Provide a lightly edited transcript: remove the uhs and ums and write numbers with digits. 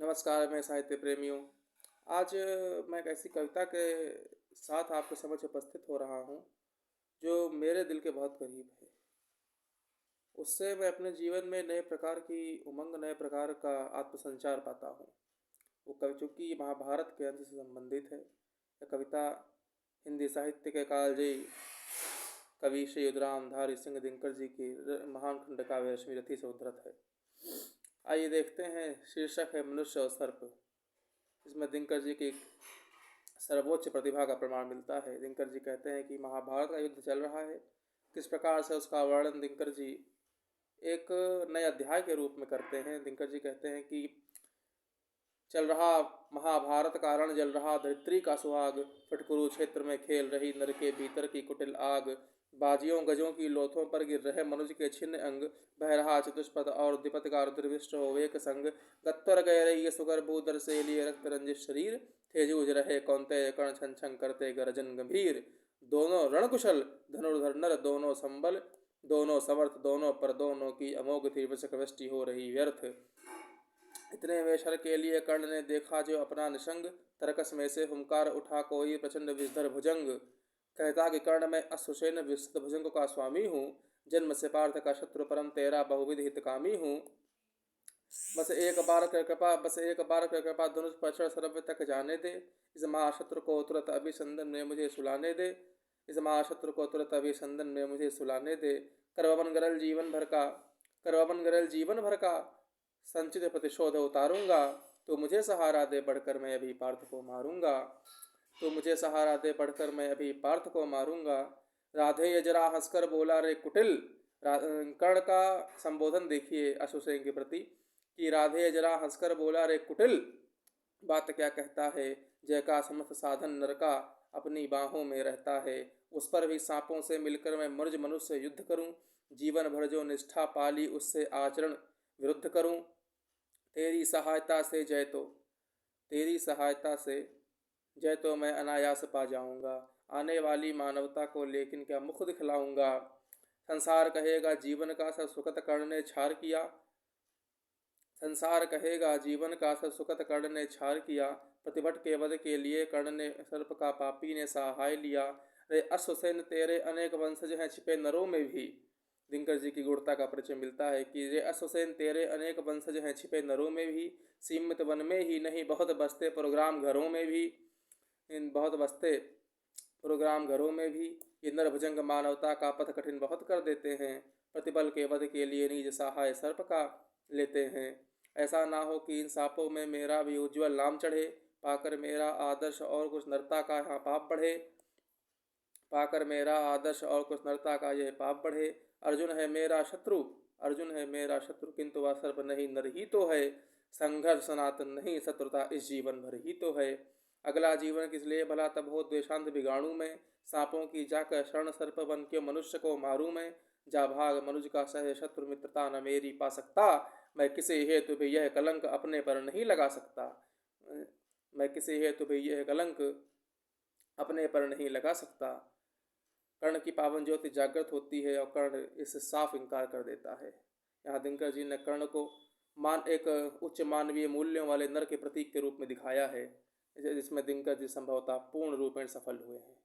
नमस्कार मैं साहित्य प्रेमियों। आज मैं एक ऐसी कविता के साथ आपके समक्ष उपस्थित हो रहा हूँ जो मेरे दिल के बहुत करीब है। उससे मैं अपने जीवन में नए प्रकार की उमंग, नए प्रकार का आत्मसंचार पाता हूँ। वो कवि चूँकि महाभारत के अंश से संबंधित है। यह कविता हिंदी साहित्य के कालजयी कवि श्री उद्रामधारी सिंह दिनकर जी की महान खंड काव्य रश्मि रथी से उद्धृत है। आइए देखते हैं। शीर्षक है मनुष्य और सर्प। इसमें दिनकर जी की सर्वोच्च प्रतिभा का प्रमाण मिलता है। दिनकर जी कहते हैं कि महाभारत का युद्ध चल रहा है, किस प्रकार से उसका वर्णन दिनकर जी एक नए अध्याय के रूप में करते हैं। दिनकर जी कहते हैं कि चल रहा महाभारत का रण जल रहा, धरित्री का सुहाग, फट कुरुक्षेत्र में खेल रही नर के भीतर की कुटिल आग, बाजियों गजों की लोथों पर गिर रहे मनुज के छिन्न अंग, बह रहा चतुष्पद और द्विपद का रुद्रविष्ट हो एक संग, गत्तर गए रही सुगर बूदर से लिए रक्त रंजित शरीर, थे जूझ रहे कौन्तेय कर्ण छन छन करते गर्जन गंभीर, दोनों रणकुशल धनुर्धर नर दोनों संबल, दोनों समर्थ दोनों पर दोनों की अमोघ थी वृषक वृष्टि हो रही व्यर्थ। इतने में शर के लिए कर्ण ने देखा जो अपना निसंग, तरकस में से हुंकार उठा कोई प्रचंड विषधर भुजंग, कहता कि कर्ण मैं अश्वसेन विस्तृत भुजंग का स्वामी हूँ, जन्म से पार्थ का शत्रु परम तेरा बहुविध हितकामी हूँ। बस एक बार कर कृपा धनुष पर सर्व तक जाने दे, इस महाशत्रु को तुरंत अभिसंदन में मुझे सुलाने दे, इस महाशत्रु को तुरंत अभिसंदन में मुझे सुलाने दे। करवन गरल जीवन भर का संचित प्रतिशोध उतारूंगा, तो मुझे सहारा दे बढ़कर मैं अभी पार्थ को मारूंगा, तो मुझे सहारा दे बढ़कर मैं अभी पार्थ को मारूंगा। राधे जरा हंसकर बोला रे कुटिल। कर्ण का संबोधन देखिए अश्वसेन के प्रति कि राधे जरा हंसकर बोला रे कुटिल, बात क्या कहता है, जय का समर्थ साधन नर का अपनी बाहों में रहता है, उस पर भी सांपों से मिलकर मैं मनुज मनुष्य युद्ध करूं, जीवन भर जो निष्ठा पाली उससे आचरण विरुद्ध करूं। तेरी सहायता से जय तो मैं अनायास पा जाऊंगा, आने वाली मानवता को लेकिन क्या मुख दिखलाऊंगा। संसार कहेगा जीवन का सब सुखत कर्ण ने छार किया, संसार कहेगा जीवन का सब सुखत कर्ण ने छार किया, प्रतिभट के वध के लिए कर्ण ने सर्प का पापी ने सहाय लिया। रे अश्वसेन तेरे अनेक वंशज हैं छिपे नरों में भी। दिनकर जी की गुणता का परिचय मिलता है कि रे अश्वसेन तेरे अनेक वंशज हैं छिपे नरों में भी, सीमित वन में ही नहीं बहुत बसते प्रोग्राम घरों में भी, बहुत बसते प्रोग्राम घरों में भी। ये नरभुजंग मानवता का पथ कठिन बहुत कर देते हैं, प्रतिबल के वध के लिए निज सहाय सर्प का लेते हैं। ऐसा ना हो कि इन सांपों में मेरा भी उज्ज्वल नाम चढ़े, पाकर मेरा आदर्श और कुछ नरता का यहाँ पाप बढ़े, पाकर मेरा आदर्श और कुछ नरता का यह पाप बढ़े। अर्जुन है मेरा शत्रु किंतु वह सर्प नहीं नर ही तो है, संघर्ष सनातन नहीं शत्रुता इस जीवन भर ही तो है। अगला जीवन किस लिए भला तब हो द्वेषांत बिगाड़ू मैं, सांपों की जाकर शरण सर्प बन के मनुष्य को मारूं मैं। जा भाग मनुज का सह शत्रु मित्रता न मेरी पा सकता, मैं किसी हेतु भी यह कलंक अपने पर नहीं लगा सकता, मैं किसी हेतु भी यह कलंक अपने पर नहीं लगा सकता। कर्ण की पावन ज्योति जागृत होती है और कर्ण इससे साफ इनकार कर देता है। यहाँ दिनकर जी ने कर्ण को एक उच्च मानवीय मूल्यों वाले नर के प्रतीक के रूप में दिखाया है, जिसमें दिनकर जी संभवतः पूर्ण रूपेण सफल हुए हैं।